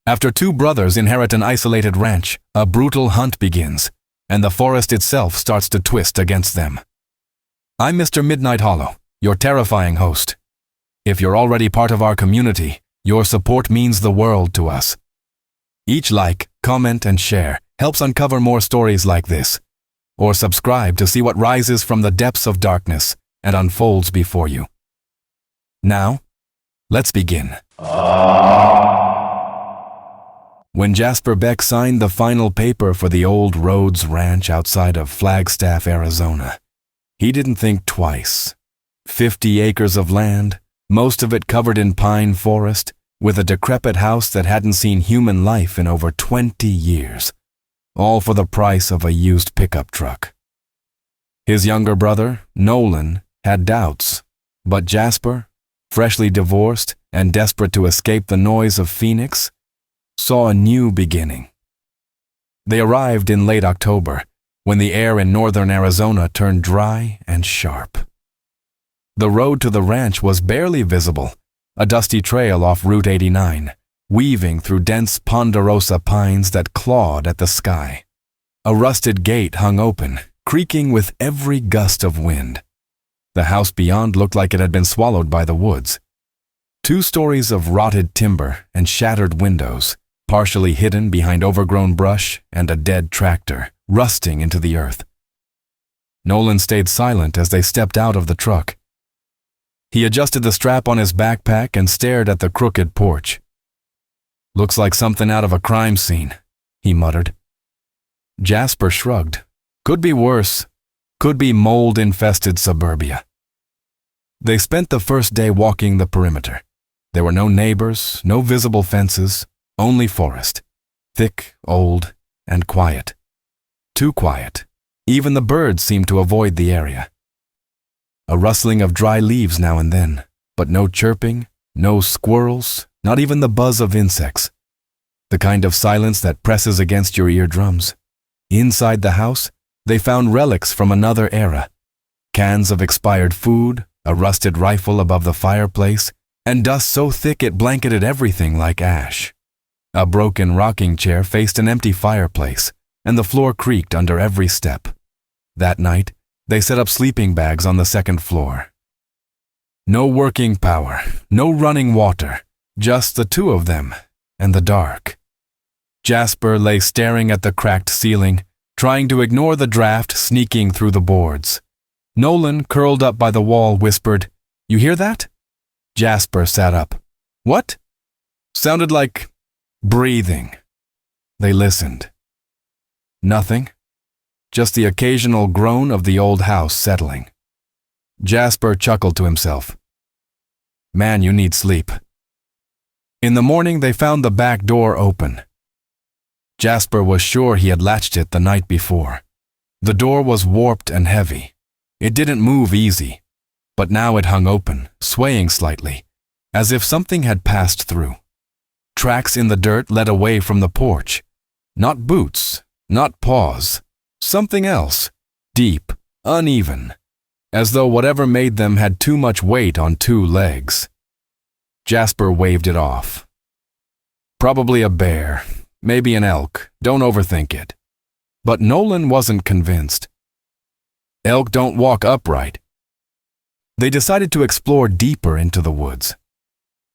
After two brothers inherit an isolated ranch, a brutal hunt begins, and the forest itself starts to twist against them. I'm Mr. Midnight Hollow, your terrifying host. If you're already part of our community, your support means the world to us. Each like, comment, and share helps uncover more stories like this. Or subscribe to see what rises from the depths of darkness and unfolds before you. Now, let's begin. When Jasper Beck signed the final paper for the Old Rhodes Ranch outside of Flagstaff, Arizona, he didn't think twice. 50 acres of land, most of it covered in pine forest, with a decrepit house that hadn't seen human life in over 20 years, all for the price of a used pickup truck. His younger brother, Nolan, had doubts, but Jasper, freshly divorced and desperate to escape the noise of Phoenix, saw a new beginning. They arrived in late October, when the air in northern Arizona turned dry and sharp. The road to the ranch was barely visible, a dusty trail off Route 89, weaving through dense ponderosa pines that clawed at the sky. A rusted gate hung open, creaking with every gust of wind. The house beyond looked like it had been swallowed by the woods. 2 stories of rotted timber and shattered windows, partially hidden behind overgrown brush and a dead tractor, rusting into the earth. Nolan stayed silent as they stepped out of the truck. He adjusted the strap on his backpack and stared at the crooked porch. "Looks like something out of a crime scene," he muttered. Jasper shrugged. "Could be worse. Could be mold-infested suburbia." They spent the first day walking the perimeter. There were no neighbors, no visible fences, only forest. Thick, old, and quiet. Too quiet. Even the birds seemed to avoid the area. A rustling of dry leaves now and then, but no chirping, no squirrels, not even the buzz of insects. The kind of silence that presses against your eardrums. Inside the house, they found relics from another era. Cans of expired food, a rusted rifle above the fireplace, and dust so thick it blanketed everything like ash. A broken rocking chair faced an empty fireplace, and the floor creaked under every step. That night, they set up sleeping bags on the second floor. No working power, no running water, just the two of them and the dark. Jasper lay staring at the cracked ceiling, trying to ignore the draft sneaking through the boards. Nolan, curled up by the wall, whispered, "You hear that?" Jasper sat up. "What?" Sounded like breathing. They listened. Nothing. Just the occasional groan of the old house settling. Jasper chuckled to himself. "Man, you need sleep." In the morning, they found the back door open. Jasper was sure he had latched it the night before. The door was warped and heavy. It didn't move easy, but now it hung open, swaying slightly, as if something had passed through. Tracks in the dirt led away from the porch. Not boots, not paws. Something else, deep, uneven, as though whatever made them had too much weight on 2 legs. Jasper waved it off. Probably a bear, maybe an elk, don't overthink it. But Nolan wasn't convinced. Elk don't walk upright. They decided to explore deeper into the woods.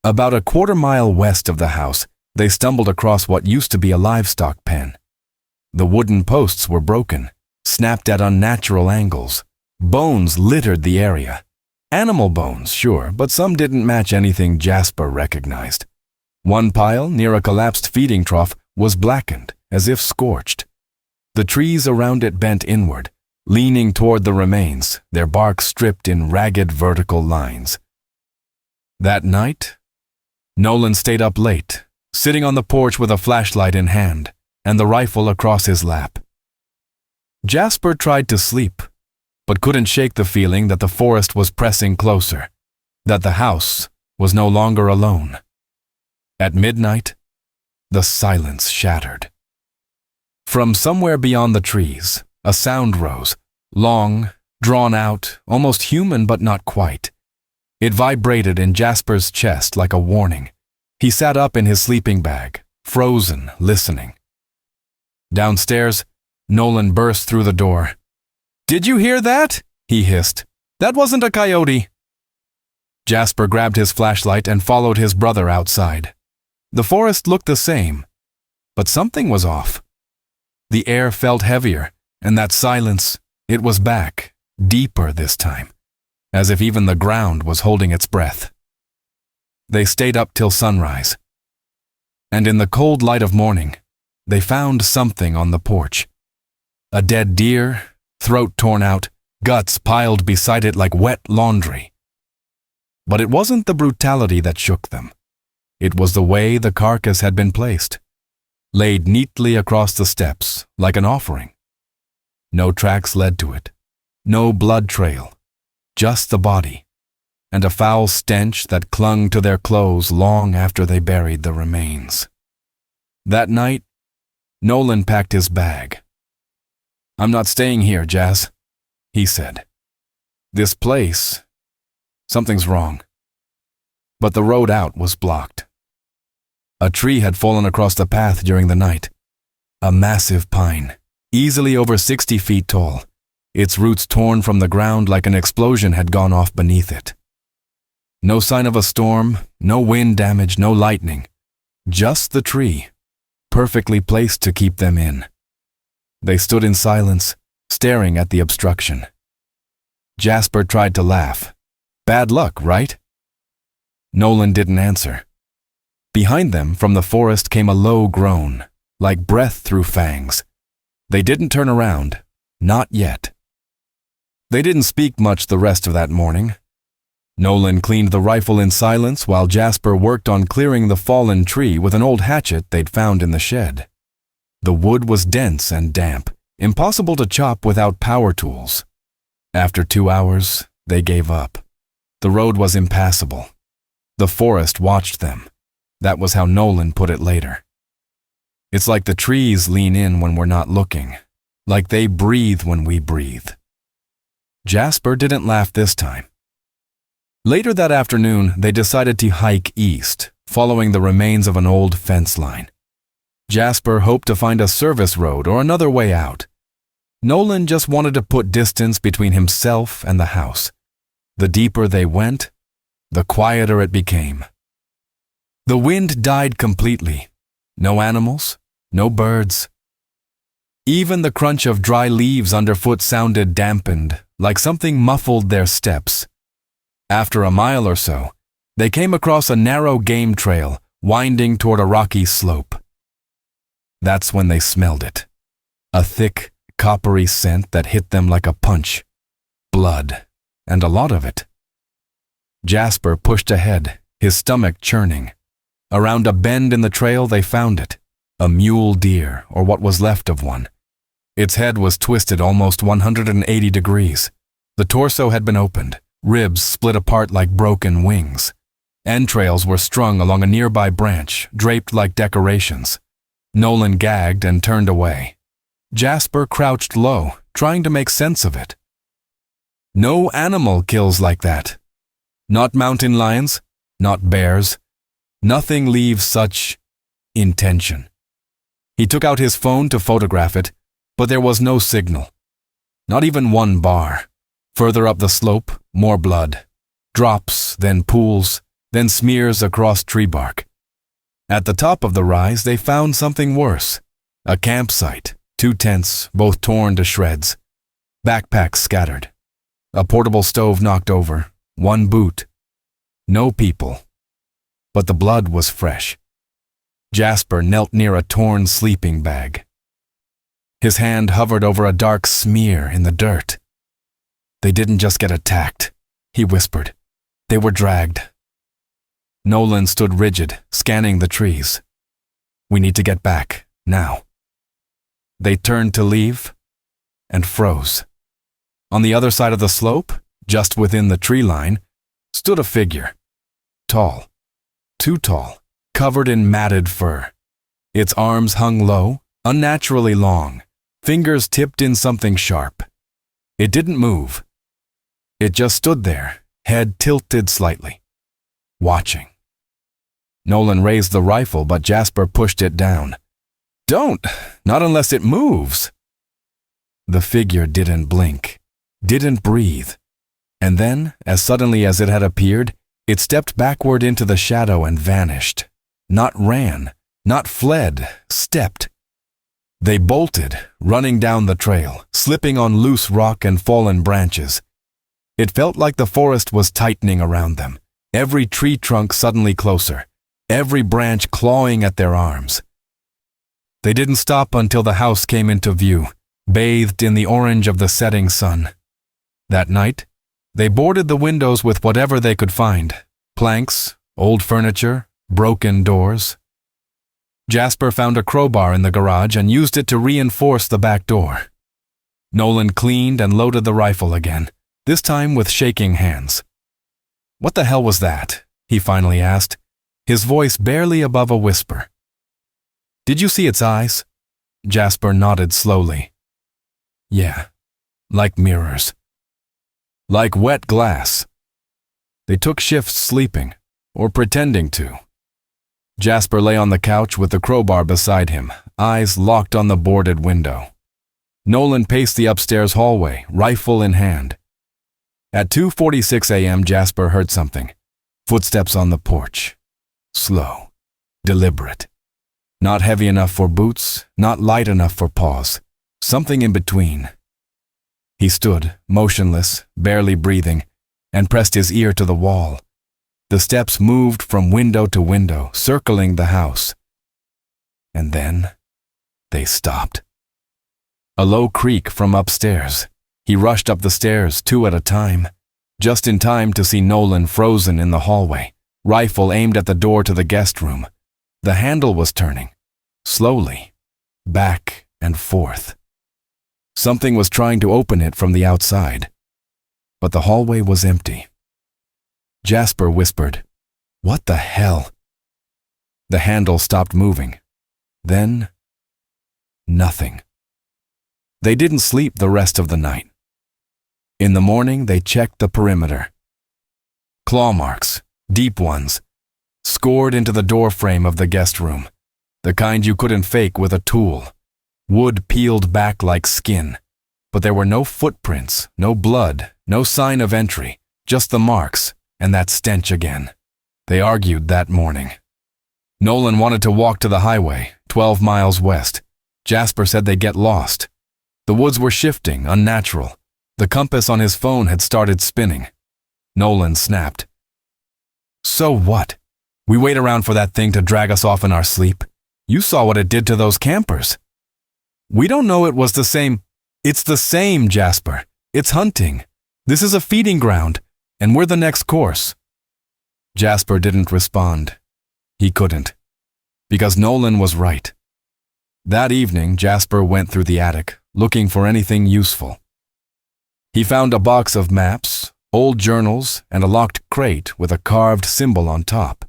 About a quarter-mile west of the house, they stumbled across what used to be a livestock pen. The wooden posts were broken, snapped at unnatural angles. Bones littered the area. Animal bones, sure, but some didn't match anything Jasper recognized. One pile, near a collapsed feeding trough, was blackened, as if scorched. The trees around it bent inward, leaning toward the remains, their bark stripped in ragged vertical lines. That night, Nolan stayed up late, sitting on the porch with a flashlight in hand and the rifle across his lap. Jasper tried to sleep, but couldn't shake the feeling that the forest was pressing closer, that the house was no longer alone. At midnight, the silence shattered. From somewhere beyond the trees, a sound rose, long, drawn out, almost human but not quite. It vibrated in Jasper's chest like a warning. He sat up in his sleeping bag, frozen, listening. Downstairs, Nolan burst through the door. "Did you hear that?" he hissed. "That wasn't a coyote." Jasper grabbed his flashlight and followed his brother outside. The forest looked the same, but something was off. The air felt heavier, and that silence, it was back, deeper this time, as if even the ground was holding its breath. They stayed up till sunrise, and in the cold light of morning, they found something on the porch. A dead deer, throat torn out, guts piled beside it like wet laundry. But it wasn't the brutality that shook them. It was the way the carcass had been placed, laid neatly across the steps like an offering. No tracks led to it, no blood trail, just the body, and a foul stench that clung to their clothes long after they buried the remains. That night, Nolan packed his bag. "I'm not staying here, Jas," he said. "This place, something's wrong." But the road out was blocked. A tree had fallen across the path during the night. A massive pine, easily over 60 feet tall, its roots torn from the ground like an explosion had gone off beneath it. No sign of a storm, no wind damage, no lightning. Just the tree, perfectly placed to keep them in. They stood in silence, staring at the obstruction. Jasper tried to laugh. "Bad luck, right?" Nolan didn't answer. Behind them, from the forest, came a low groan, like breath through fangs. They didn't turn around, not yet. They didn't speak much the rest of that morning. Nolan cleaned the rifle in silence while Jasper worked on clearing the fallen tree with an old hatchet they'd found in the shed. The wood was dense and damp, impossible to chop without power tools. After 2 hours, they gave up. The road was impassable. The forest watched them. That was how Nolan put it later. It's like the trees lean in when we're not looking, like they breathe when we breathe. Jasper didn't laugh this time. Later that afternoon, they decided to hike east, following the remains of an old fence line. Jasper hoped to find a service road or another way out. Nolan just wanted to put distance between himself and the house. The deeper they went, the quieter it became. The wind died completely. No animals, no birds. Even the crunch of dry leaves underfoot sounded dampened, like something muffled their steps. After a mile or so, they came across a narrow game trail winding toward a rocky slope. That's when they smelled it. A thick, coppery scent that hit them like a punch. Blood, and a lot of it. Jasper pushed ahead, his stomach churning. Around a bend in the trail they found it, a mule deer, or what was left of one. Its head was twisted almost 180 degrees. The torso had been opened, ribs split apart like broken wings. Entrails were strung along a nearby branch, draped like decorations. Nolan gagged and turned away. Jasper crouched low, trying to make sense of it. No animal kills like that. Not mountain lions, not bears. Nothing leaves such intention. He took out his phone to photograph it, but there was no signal. Not even one bar. Further up the slope, more blood. Drops, then pools, then smears across tree bark. At the top of the rise, they found something worse. A campsite, 2 tents, both torn to shreds. Backpacks scattered. A portable stove knocked over. 1 boot. No people. But the blood was fresh. Jasper knelt near a torn sleeping bag. His hand hovered over a dark smear in the dirt. "They didn't just get attacked," he whispered. "They were dragged." Nolan stood rigid, scanning the trees. "We need to get back, now." They turned to leave, and froze. On the other side of the slope, just within the tree line, stood a figure. Tall. Too tall, covered in matted fur. Its arms hung low, unnaturally long, fingers tipped in something sharp. It didn't move. It just stood there, head tilted slightly, watching. Nolan raised the rifle, but Jasper pushed it down. "Don't! Not unless it moves!" The figure didn't blink, didn't breathe, and then, as suddenly as it had appeared, it stepped backward into the shadow and vanished. Not ran, not fled, stepped. They bolted, running down the trail, slipping on loose rock and fallen branches. It felt like the forest was tightening around them, every tree trunk suddenly closer, every branch clawing at their arms. They didn't stop until the house came into view, bathed in the orange of the setting sun. That night, they boarded the windows with whatever they could find: planks, old furniture, broken doors. Jasper found a crowbar in the garage and used it to reinforce the back door. Nolan cleaned and loaded the rifle again, this time with shaking hands. "What the hell was that?" he finally asked, his voice barely above a whisper. "Did you see its eyes?" Jasper nodded slowly. "Yeah, like mirrors. Like wet glass. They took shifts sleeping, or pretending to." Jasper lay on the couch with the crowbar beside him, eyes locked on the boarded window. Nolan paced the upstairs hallway, rifle in hand. At 2:46 a.m., Jasper heard something. Footsteps on the porch. Slow, deliberate. Not heavy enough for boots, not light enough for paws. Something in between. He stood, motionless, barely breathing, and pressed his ear to the wall. The steps moved from window to window, circling the house. And then they stopped. A low creak from upstairs. He rushed up the stairs, 2 at a time, just in time to see Nolan frozen in the hallway, rifle aimed at the door to the guest room. The handle was turning, slowly, back and forth. Something was trying to open it from the outside, but the hallway was empty. Jasper whispered, "What the hell?" The handle stopped moving. Then, nothing. They didn't sleep the rest of the night. In the morning, they checked the perimeter. Claw marks, deep ones, scored into the doorframe of the guest room, the kind you couldn't fake with a tool. Wood peeled back like skin, but there were no footprints, no blood, no sign of entry, just the marks, and that stench again. They argued that morning. Nolan wanted to walk to the highway, 12 miles west. Jasper said they'd get lost. The woods were shifting, unnatural. The compass on his phone had started spinning. Nolan snapped. "So what? We wait around for that thing to drag us off in our sleep. You saw what it did to those campers." "We don't know it was the same." "It's the same, Jasper. It's hunting. This is a feeding ground, and we're the next course." Jasper didn't respond. He couldn't, because Nolan was right. That evening, Jasper went through the attic, looking for anything useful. He found a box of maps, old journals, and a locked crate with a carved symbol on top.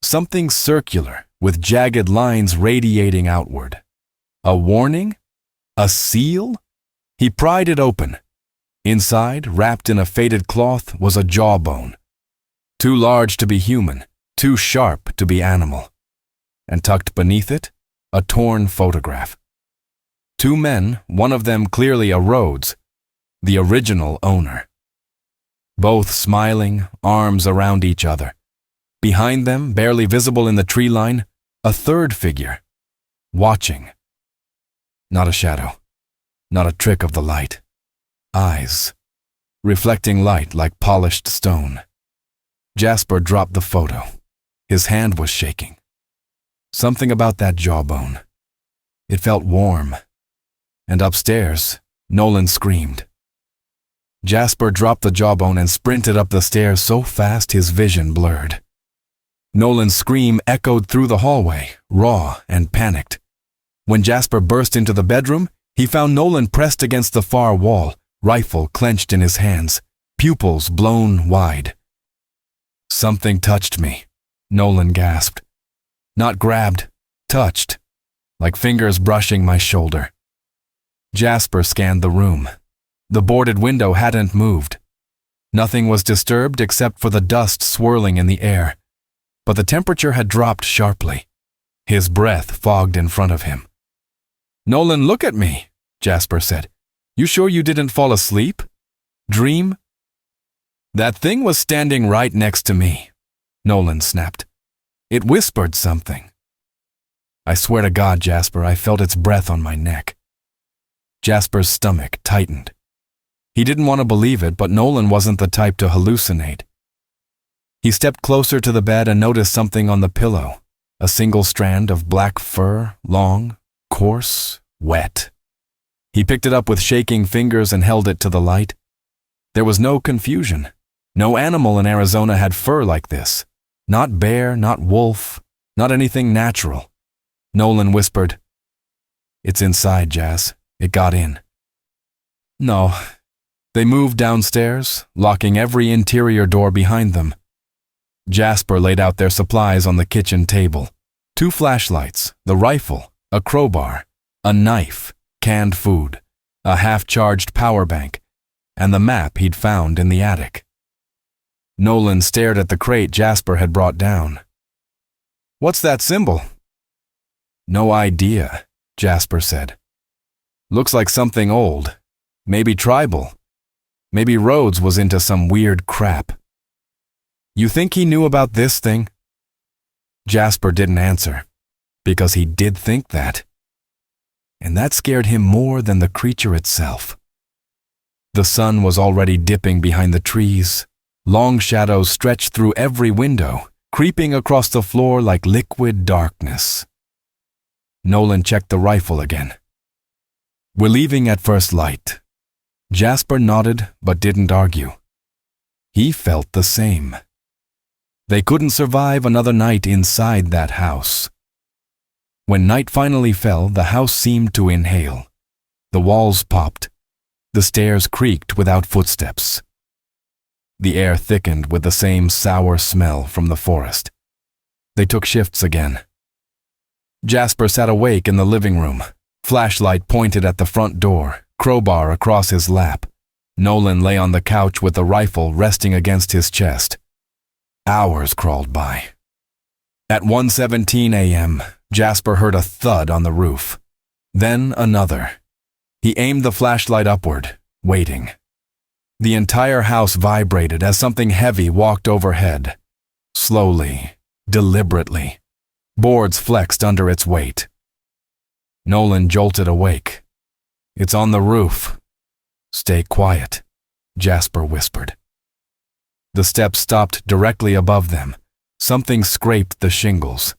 Something circular, with jagged lines radiating outward. A warning? A seal? He pried it open. Inside, wrapped in a faded cloth, was a jawbone. Too large to be human, too sharp to be animal. And tucked beneath it, a torn photograph. 2 men, one of them clearly a Rhodes, the original owner. Both smiling, arms around each other. Behind them, barely visible in the tree line, a third figure, watching. Not a shadow, not a trick of the light. Eyes, reflecting light like polished stone. Jasper dropped the photo. His hand was shaking. Something about that jawbone. It felt warm. And upstairs, Nolan screamed. Jasper dropped the jawbone and sprinted up the stairs so fast his vision blurred. Nolan's scream echoed through the hallway, raw and panicked. When Jasper burst into the bedroom, he found Nolan pressed against the far wall, rifle clenched in his hands, pupils blown wide. "Something touched me," Nolan gasped. Not grabbed, touched, like fingers brushing my shoulder. Jasper scanned the room. The boarded window hadn't moved. Nothing was disturbed except for the dust swirling in the air. but the temperature had dropped sharply. His breath fogged in front of him. "Nolan, look at me," Jasper said. "You sure you didn't fall asleep? Dream?" "That thing was standing right next to me," Nolan snapped. "It whispered something." "I swear to God, Jasper, I felt its breath on my neck." Jasper's stomach tightened. He didn't want to believe it, but Nolan wasn't the type to hallucinate. He stepped closer to the bed and noticed something on the pillow, a single strand of black fur, long, coarse, wet. He picked it up with shaking fingers and held it to the light. There was no confusion. No animal in Arizona had fur like this. Not bear, not wolf, not anything natural. Nolan whispered, "It's inside, Jas. It got in." No. They moved downstairs, locking every interior door behind them. Jasper laid out their supplies on the kitchen table. 2 flashlights, the rifle, a crowbar, a knife, canned food, a half-charged power bank, and the map he'd found in the attic. Nolan stared at the crate Jasper had brought down. "What's that symbol?" "No idea," Jasper said. "Looks like something old. Maybe tribal. Maybe Rhodes was into some weird crap." "You think he knew about this thing?" Jasper didn't answer, because he did think that. And that scared him more than the creature itself. The sun was already dipping behind the trees. Long shadows stretched through every window, creeping across the floor like liquid darkness. Nolan checked the rifle again. "We're leaving at first light." Jasper nodded but didn't argue. He felt the same. They couldn't survive another night inside that house. When night finally fell, the house seemed to inhale. The walls popped. The stairs creaked without footsteps. The air thickened with the same sour smell from the forest. They took shifts again. Jasper sat awake in the living room, flashlight pointed at the front door, crowbar across his lap. Nolan lay on the couch with the rifle resting against his chest. Hours crawled by. At 1:17 a.m., Jasper heard a thud on the roof. Then another. He aimed the flashlight upward, waiting. The entire house vibrated as something heavy walked overhead. Slowly, deliberately. Boards flexed under its weight. Nolan jolted awake. "It's on the roof." "Stay quiet," Jasper whispered. The steps stopped directly above them. Something scraped the shingles.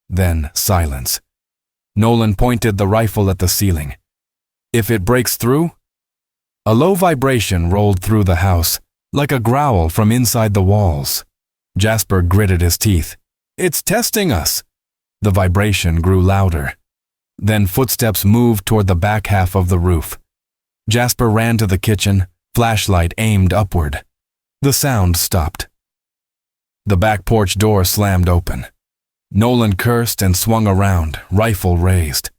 Then silence. Nolan pointed the rifle at the ceiling. "If it breaks through?" A low vibration rolled through the house, like a growl from inside the walls. Jasper gritted his teeth. "It's testing us!" The vibration grew louder. Then footsteps moved toward the back half of the roof. Jasper ran to the kitchen, flashlight aimed upward. The sound stopped. The back porch door slammed open. Nolan cursed and swung around, rifle raised.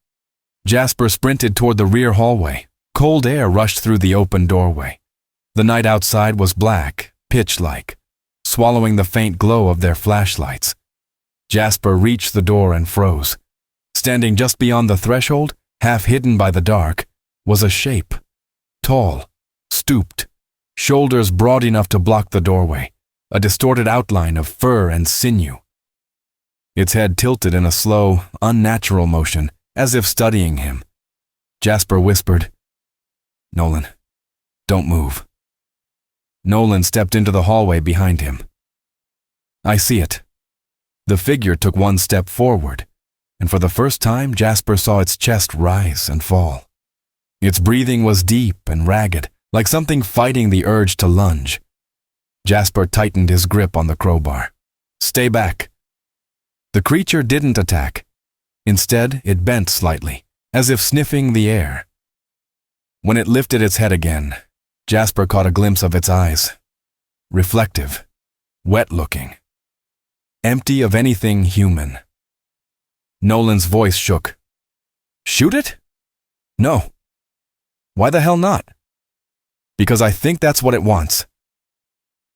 Jasper sprinted toward the rear hallway. Cold air rushed through the open doorway. The night outside was black, pitch-like, swallowing the faint glow of their flashlights. Jasper reached the door and froze. Standing just beyond the threshold, half hidden by the dark, was a shape. Tall, stooped, shoulders broad enough to block the doorway, a distorted outline of fur and sinew. Its head tilted in a slow, unnatural motion, as if studying him. Jasper whispered, "Nolan, don't move." Nolan stepped into the hallway behind him. "I see it." The figure took one step forward, and for the first time Jasper saw its chest rise and fall. Its breathing was deep and ragged, like something fighting the urge to lunge. Jasper tightened his grip on the crowbar. "Stay back." The creature didn't attack. Instead, it bent slightly, as if sniffing the air. When it lifted its head again, Jasper caught a glimpse of its eyes. Reflective, wet-looking, empty of anything human. Nolan's voice shook. "Shoot it?" "No." "Why the hell not?" "Because I think that's what it wants."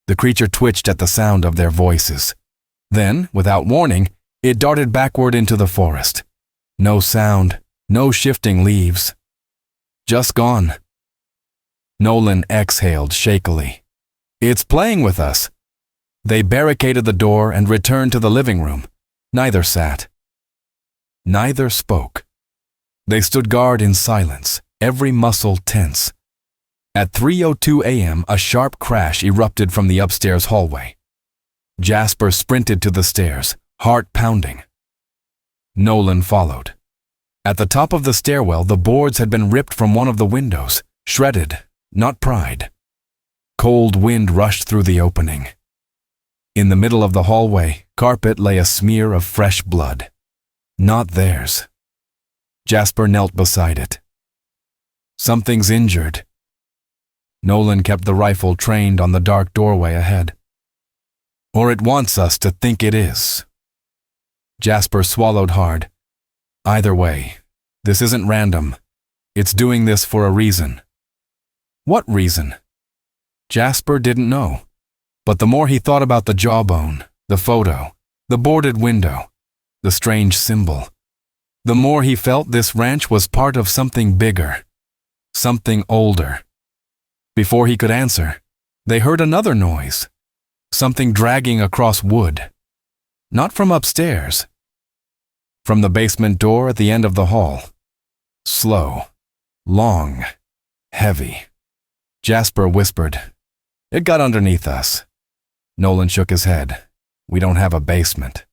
The creature twitched at the sound of their voices. Then, without warning, it darted backward into the forest. No sound, no shifting leaves. Just gone. Nolan exhaled shakily. It's playing with us. They barricaded the door and returned to the living room. Neither sat. Neither spoke. They stood guard in silence, every muscle tense. At 3:02 a.m., a sharp crash erupted from the upstairs hallway. Jasper sprinted to the stairs, heart pounding. Nolan followed. At the top of the stairwell, the boards had been ripped from one of the windows, shredded, not pried. Cold wind rushed through the opening. In the middle of the hallway, carpet lay a smear of fresh blood. Not theirs. Jasper knelt beside it. Something's injured. Nolan kept the rifle trained on the dark doorway ahead. Or it wants us to think it is. Jasper swallowed hard. Either way, this isn't random. It's doing this for a reason. What reason? Jasper didn't know. But the more he thought about the jawbone, the photo, the boarded window, the strange symbol, the more he felt this ranch was part of something bigger, something older. Before he could answer, they heard another noise, something dragging across wood. Not from upstairs. From the basement door at the end of the hall. Slow, long, heavy. Jasper whispered, "It got underneath us." Nolan shook his head. "We don't have a basement."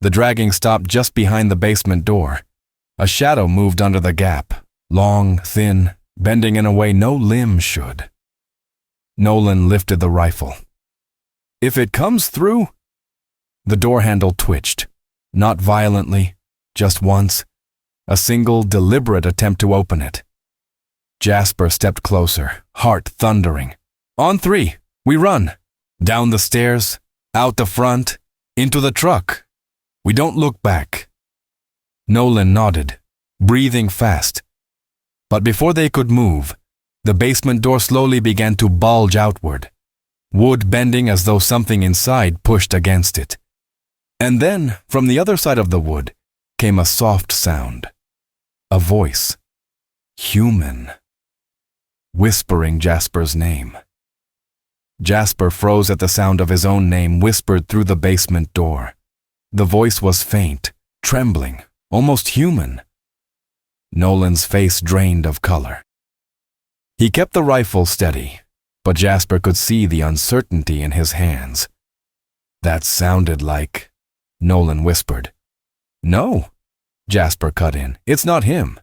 The dragging stopped just behind the basement door. A shadow moved under the gap, long, thin, bending in a way no limb should. Nolan lifted the rifle. "If it comes through..." The door handle twitched, not violently, just once, a single deliberate attempt to open it. Jasper stepped closer, heart thundering. "On 3, we run. Down the stairs, out the front, into the truck. We don't look back." Nolan nodded, breathing fast. But before they could move, the basement door slowly began to bulge outward, wood bending as though something inside pushed against it. And then, from the other side of the wood, came a soft sound. A voice. Human. Whispering Jasper's name. Jasper froze at the sound of his own name whispered through the basement door. The voice was faint, trembling, almost human. Nolan's face drained of color. He kept the rifle steady, but Jasper could see the uncertainty in his hands. "That sounded like..." Nolan whispered. "No," Jasper cut in. "It's not him.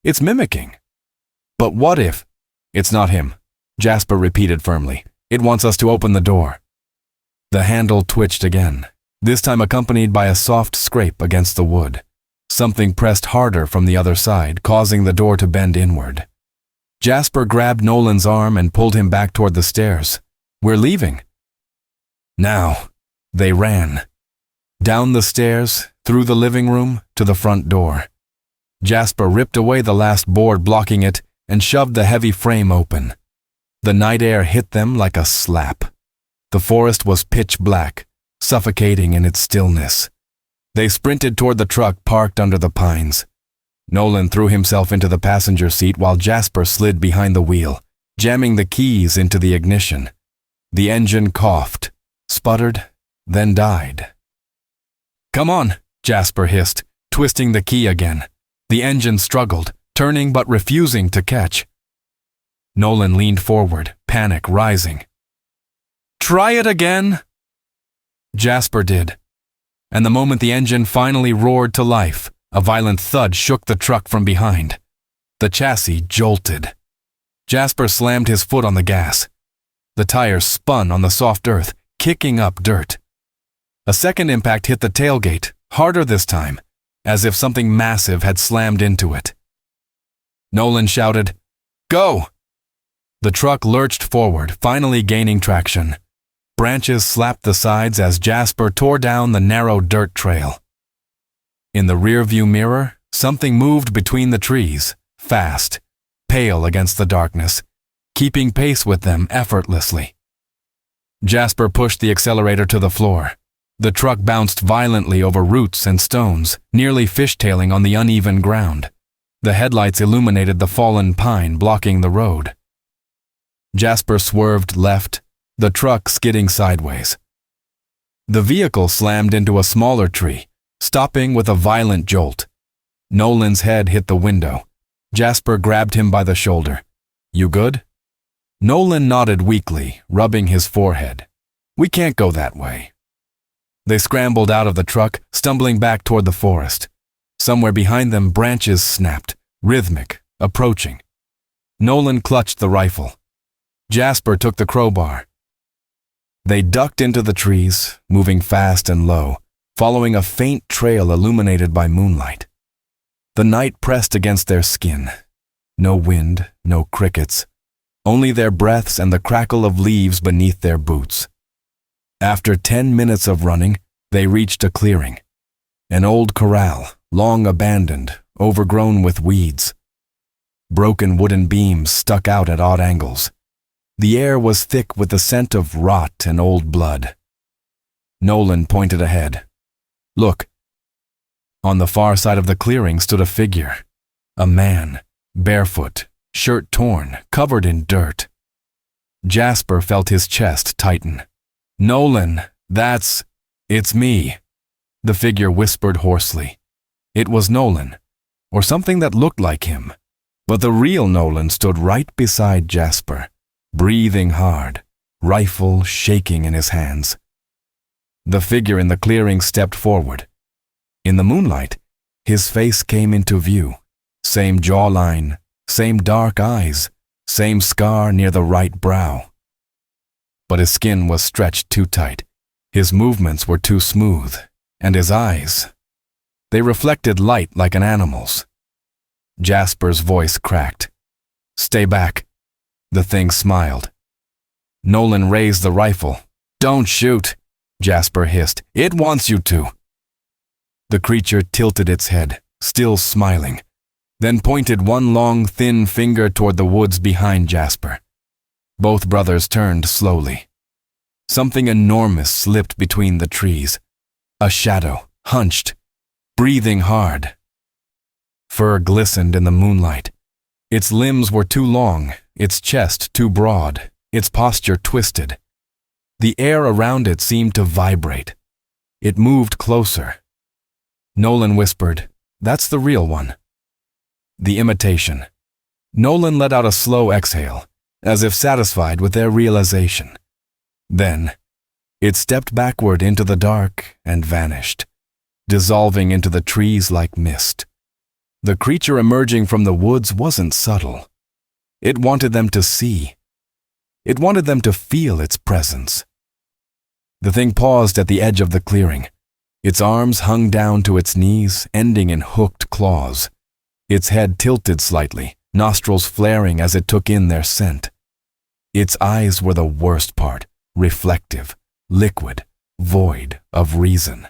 It's mimicking." "But what if..." "It's not him," Jasper repeated firmly. "It wants us to open the door." The handle twitched again, this time accompanied by a soft scrape against the wood. Something pressed harder from the other side, causing the door to bend inward. Jasper grabbed Nolan's arm and pulled him back toward the stairs. "We're leaving." Now, they ran. Down the stairs, through the living room, to the front door. Jasper ripped away the last board blocking it and shoved the heavy frame open. The night air hit them like a slap. The forest was pitch black, suffocating in its stillness. They sprinted toward the truck parked under the pines. Nolan threw himself into the passenger seat while Jasper slid behind the wheel, jamming the keys into the ignition. The engine coughed, sputtered, then died. "Come on," Jasper hissed, twisting the key again. The engine struggled, turning but refusing to catch. Nolan leaned forward, panic rising. "Try it again!" Jasper did. And the moment the engine finally roared to life, a violent thud shook the truck from behind. The chassis jolted. Jasper slammed his foot on the gas. The tires spun on the soft earth, kicking up dirt. A second impact hit the tailgate, harder this time, as if something massive had slammed into it. Nolan shouted, "Go!" The truck lurched forward, finally gaining traction. Branches slapped the sides as Jasper tore down the narrow dirt trail. In the rearview mirror, something moved between the trees, fast, pale against the darkness, keeping pace with them effortlessly. Jasper pushed the accelerator to the floor. The truck bounced violently over roots and stones, nearly fishtailing on the uneven ground. The headlights illuminated the fallen pine blocking the road. Jasper swerved left, the truck skidding sideways. The vehicle slammed into a smaller tree, stopping with a violent jolt. Nolan's head hit the window. Jasper grabbed him by the shoulder. "You good?" Nolan nodded weakly, rubbing his forehead. "We can't go that way." They scrambled out of the truck, stumbling back toward the forest. Somewhere behind them, branches snapped, rhythmic, approaching. Nolan clutched the rifle. Jasper took the crowbar. They ducked into the trees, moving fast and low, following a faint trail illuminated by moonlight. The night pressed against their skin. No wind, no crickets, only their breaths and the crackle of leaves beneath their boots. After 10 minutes of running, they reached a clearing. An old corral, long abandoned, overgrown with weeds. Broken wooden beams stuck out at odd angles. The air was thick with the scent of rot and old blood. Nolan pointed ahead. "Look." On the far side of the clearing stood a figure. A man, barefoot, shirt torn, covered in dirt. Jasper felt his chest tighten. "Nolan, it's me," the figure whispered hoarsely. It was Nolan, or something that looked like him, but the real Nolan stood right beside Jasper, breathing hard, rifle shaking in his hands. The figure in the clearing stepped forward. In the moonlight, his face came into view. Same jawline, same dark eyes, same scar near the right brow. But his skin was stretched too tight. His movements were too smooth, and his eyes, they reflected light like an animal's. Jasper's voice cracked. "Stay back." The thing smiled. Nolan raised the rifle. "Don't shoot," Jasper hissed. "It wants you to." The creature tilted its head, still smiling, then pointed one long, thin finger toward the woods behind Jasper. Both brothers turned slowly. Something enormous slipped between the trees. A shadow, hunched, breathing hard. Fur glistened in the moonlight. Its limbs were too long, its chest too broad, its posture twisted. The air around it seemed to vibrate. It moved closer. Nolan whispered, "That's the real one." The imitation. Nolan let out a slow exhale, as if satisfied with their realization. Then, it stepped backward into the dark and vanished, dissolving into the trees like mist. The creature emerging from the woods wasn't subtle. It wanted them to see. It wanted them to feel its presence. The thing paused at the edge of the clearing. Its arms hung down to its knees, ending in hooked claws. Its head tilted slightly, nostrils flaring as it took in their scent. Its eyes were the worst part, reflective, liquid, void of reason.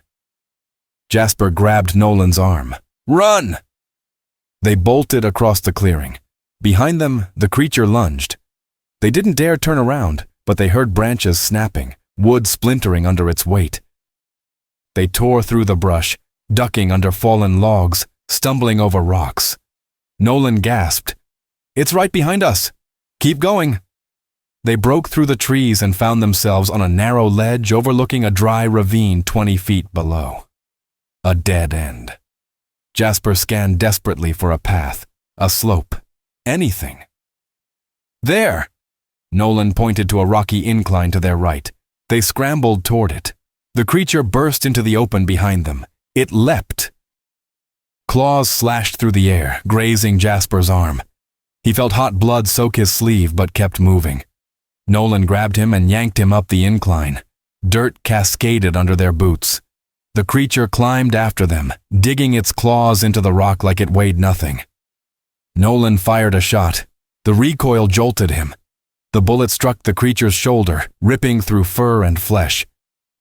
Jasper grabbed Nolan's arm. "Run!" They bolted across the clearing. Behind them, the creature lunged. They didn't dare turn around, but they heard branches snapping, wood splintering under its weight. They tore through the brush, ducking under fallen logs, stumbling over rocks. Nolan gasped, "It's right behind us! Keep going!" They broke through the trees and found themselves on a narrow ledge overlooking a dry ravine 20 feet below. A dead end. Jasper scanned desperately for a path, a slope, anything. "There!" Nolan pointed to a rocky incline to their right. They scrambled toward it. The creature burst into the open behind them. It leapt. Claws slashed through the air, grazing Jasper's arm. He felt hot blood soak his sleeve but kept moving. Nolan grabbed him and yanked him up the incline. Dirt cascaded under their boots. The creature climbed after them, digging its claws into the rock like it weighed nothing. Nolan fired a shot. The recoil jolted him. The bullet struck the creature's shoulder, ripping through fur and flesh.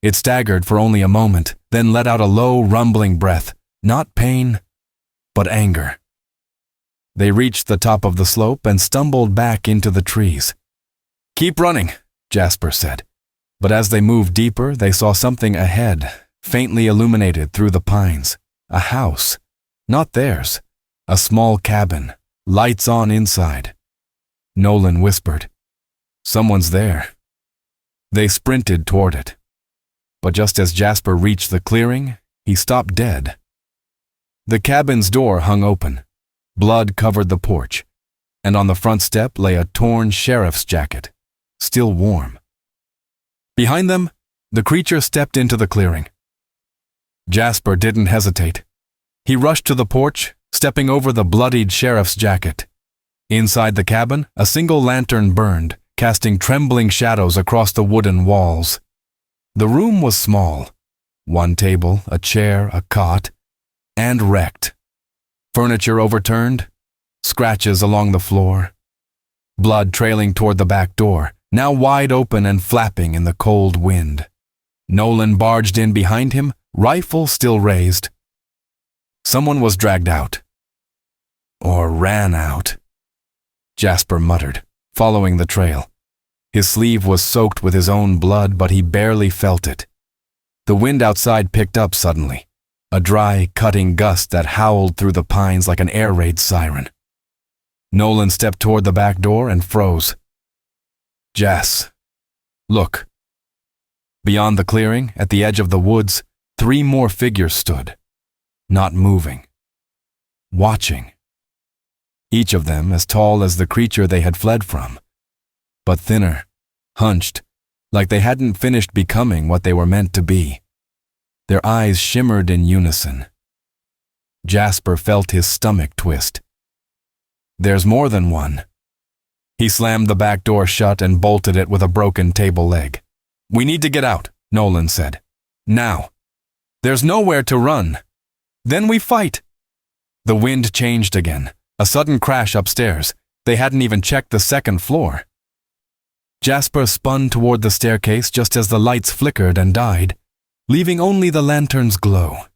It staggered for only a moment, then let out a low, rumbling breath. Not pain, but anger. They reached the top of the slope and stumbled back into the trees. "Keep running," Jasper said. But as they moved deeper, they saw something ahead, faintly illuminated through the pines. A house. Not theirs. A small cabin. Lights on inside. Nolan whispered, "Someone's there." They sprinted toward it. But just as Jasper reached the clearing, he stopped dead. The cabin's door hung open. Blood covered the porch, and on the front step lay a torn sheriff's jacket, still warm. Behind them, the creature stepped into the clearing. Jasper didn't hesitate. He rushed to the porch, stepping over the bloodied sheriff's jacket. Inside the cabin, a single lantern burned, casting trembling shadows across the wooden walls. The room was small. One table, a chair, a cot, and wrecked. Furniture overturned, scratches along the floor. Blood trailing toward the back door, now wide open and flapping in the cold wind. Nolan barged in behind him, rifle still raised. Someone was dragged out. Or ran out. Jasper muttered, following the trail. His sleeve was soaked with his own blood, but he barely felt it. The wind outside picked up suddenly, a dry, cutting gust that howled through the pines like an air raid siren. Nolan stepped toward the back door and froze. "Jas, look." Beyond the clearing, at the edge of the woods, 3 more figures stood, not moving, watching. Each of them as tall as the creature they had fled from, but thinner, hunched, like they hadn't finished becoming what they were meant to be. Their eyes shimmered in unison. Jasper felt his stomach twist. "There's more than one." He slammed the back door shut and bolted it with a broken table leg. "We need to get out," Nolan said. "Now. There's nowhere to run. Then we fight." The wind changed again, a sudden crash upstairs. They hadn't even checked the second floor. Jasper spun toward the staircase just as the lights flickered and died, leaving only the lantern's glow.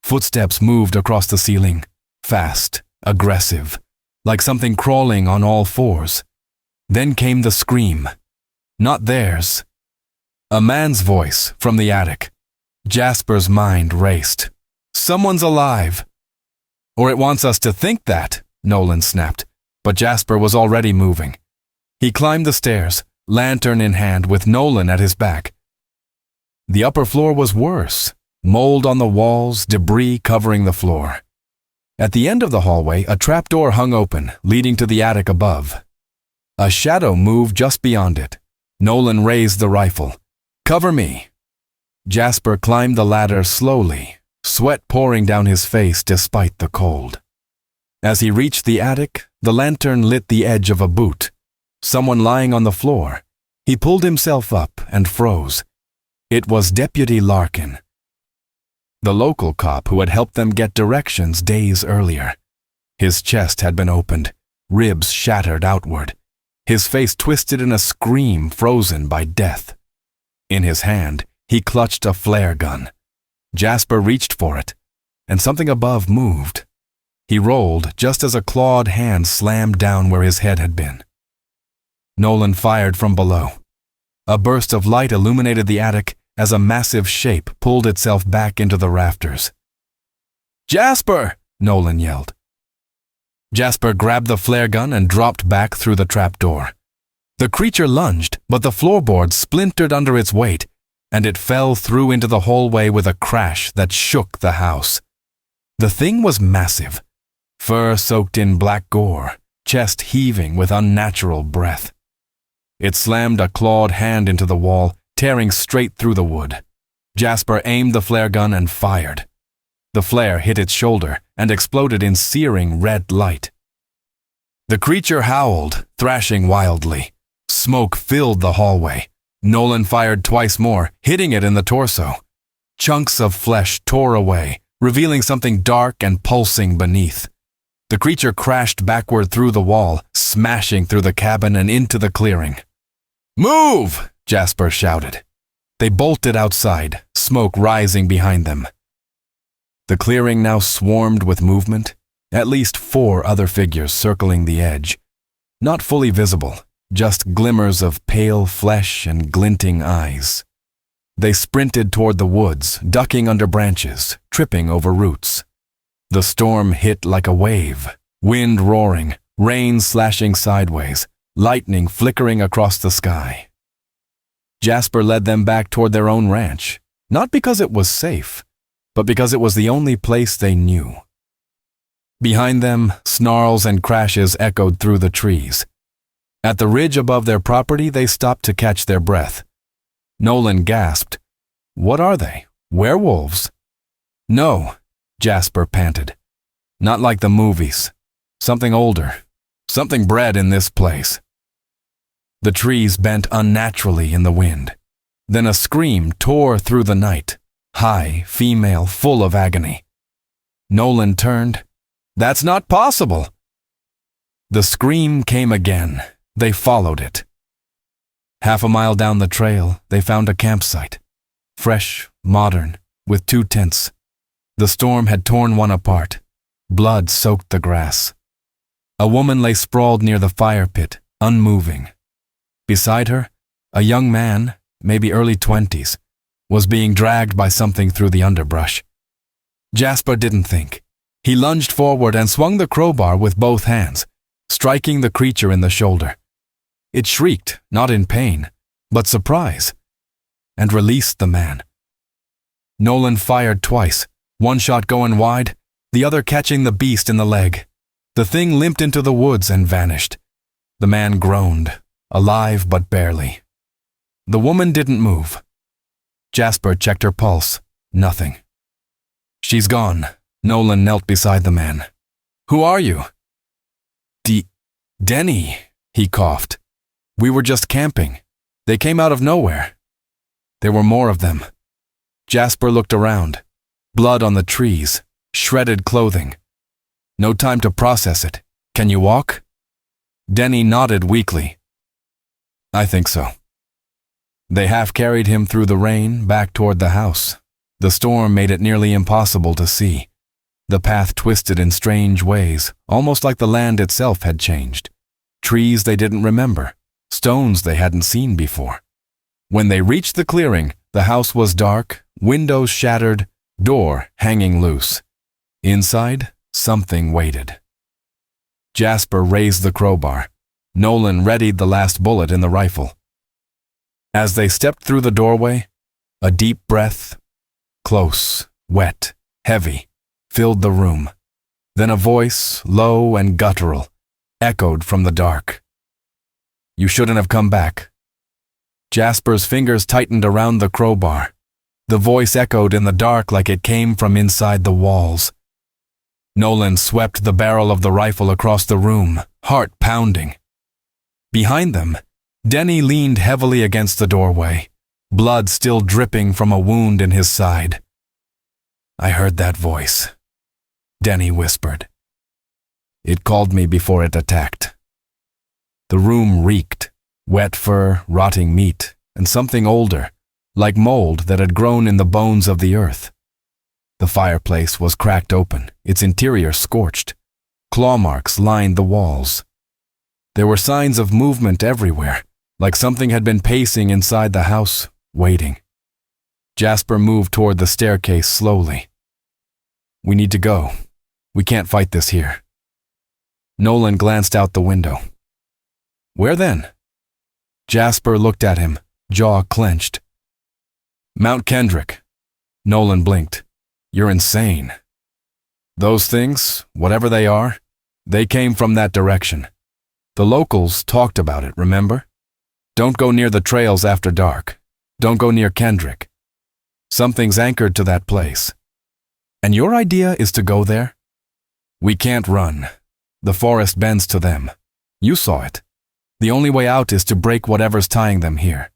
Footsteps moved across the ceiling, fast, aggressive, like something crawling on all fours. Then came the scream. Not theirs. A man's voice from the attic. Jasper's mind raced. "Someone's alive." "Or it wants us to think that," Nolan snapped, but Jasper was already moving. He climbed the stairs, lantern in hand, with Nolan at his back. The upper floor was worse. Mold on the walls, debris covering the floor. At the end of the hallway, a trapdoor hung open, leading to the attic above. A shadow moved just beyond it. Nolan raised the rifle. "Cover me." Jasper climbed the ladder slowly, sweat pouring down his face despite the cold. As he reached the attic, the lantern lit the edge of a boot. Someone lying on the floor. He pulled himself up and froze. It was Deputy Larkin, the local cop who had helped them get directions days earlier. His chest had been opened, ribs shattered outward, his face twisted in a scream frozen by death. In his hand, he clutched a flare gun. Jasper reached for it, and something above moved. He rolled just as a clawed hand slammed down where his head had been. Nolan fired from below. A burst of light illuminated the attic as a massive shape pulled itself back into the rafters. "Jasper!" Nolan yelled. Jasper grabbed the flare gun and dropped back through the trapdoor. The creature lunged, but the floorboards splintered under its weight, and it fell through into the hallway with a crash that shook the house. The thing was massive, fur soaked in black gore, chest heaving with unnatural breath. It slammed a clawed hand into the wall, tearing straight through the wood. Jasper aimed the flare gun and fired. The flare hit its shoulder and exploded in searing red light. The creature howled, thrashing wildly. Smoke filled the hallway. Nolan fired twice more, hitting it in the torso. Chunks of flesh tore away, revealing something dark and pulsing beneath. The creature crashed backward through the wall, smashing through the cabin and into the clearing. "Move!" Jasper shouted. They bolted outside, smoke rising behind them. The clearing now swarmed with movement, at least 4 other figures circling the edge. Not fully visible, just glimmers of pale flesh and glinting eyes. They sprinted toward the woods, ducking under branches, tripping over roots. The storm hit like a wave, wind roaring, rain slashing sideways, lightning flickering across the sky. Jasper led them back toward their own ranch, not because it was safe, but because it was the only place they knew. Behind them, snarls and crashes echoed through the trees. At the ridge above their property, they stopped to catch their breath. Nolan gasped. "What are they? Werewolves?" "No," Jasper panted. "Not like the movies. Something older. Something bred in this place." The trees bent unnaturally in the wind. Then a scream tore through the night, high, female, full of agony. Nolan turned. "That's not possible!" The scream came again. They followed it. Half a mile down the trail, they found a campsite. Fresh, modern, with 2 tents. The storm had torn one apart. Blood soaked the grass. A woman lay sprawled near the fire pit, unmoving. Beside her, a young man, maybe early 20s, was being dragged by something through the underbrush. Jasper didn't think. He lunged forward and swung the crowbar with both hands, striking the creature in the shoulder. It shrieked, not in pain, but surprise, and released the man. Nolan fired twice, one shot going wide, the other catching the beast in the leg. The thing limped into the woods and vanished. The man groaned, alive but barely. The woman didn't move. Jasper checked her pulse. Nothing. "She's gone." Nolan knelt beside the man. "Who are you?" Denny," he coughed. "We were just camping. They came out of nowhere." There were more of them. Jasper looked around. Blood on the trees, shredded clothing. No time to process it. "Can you walk?" Denny nodded weakly. "I think so." They half carried him through the rain back toward the house. The storm made it nearly impossible to see. The path twisted in strange ways, almost like the land itself had changed. Trees they didn't remember, stones they hadn't seen before. When they reached the clearing, the house was dark, windows shattered, door hanging loose. Inside, something waited. Jasper raised the crowbar. Nolan readied the last bullet in the rifle. As they stepped through the doorway, a deep breath, close, wet, heavy, filled the room. Then a voice, low and guttural, echoed from the dark. "You shouldn't have come back." Jasper's fingers tightened around the crowbar. The voice echoed in the dark like it came from inside the walls. Nolan swept the barrel of the rifle across the room, heart pounding. Behind them, Denny leaned heavily against the doorway, blood still dripping from a wound in his side. "I heard that voice," Denny whispered. "It called me before it attacked." The room reeked, wet fur, rotting meat, and something older, like mold that had grown in the bones of the earth. The fireplace was cracked open, its interior scorched. Claw marks lined the walls. There were signs of movement everywhere, like something had been pacing inside the house, waiting. Jasper moved toward the staircase slowly. "We need to go. We can't fight this here." Nolan glanced out the window. "Where then?" Jasper looked at him, jaw clenched. "Mount Kendrick." Nolan blinked. "You're insane." "Those things, whatever they are, they came from that direction. The locals talked about it, remember? Don't go near the trails after dark. Don't go near Kendrick. Something's anchored to that place. And your idea is to go there? We can't run. The forest bends to them. You saw it. The only way out is to break whatever's tying them here."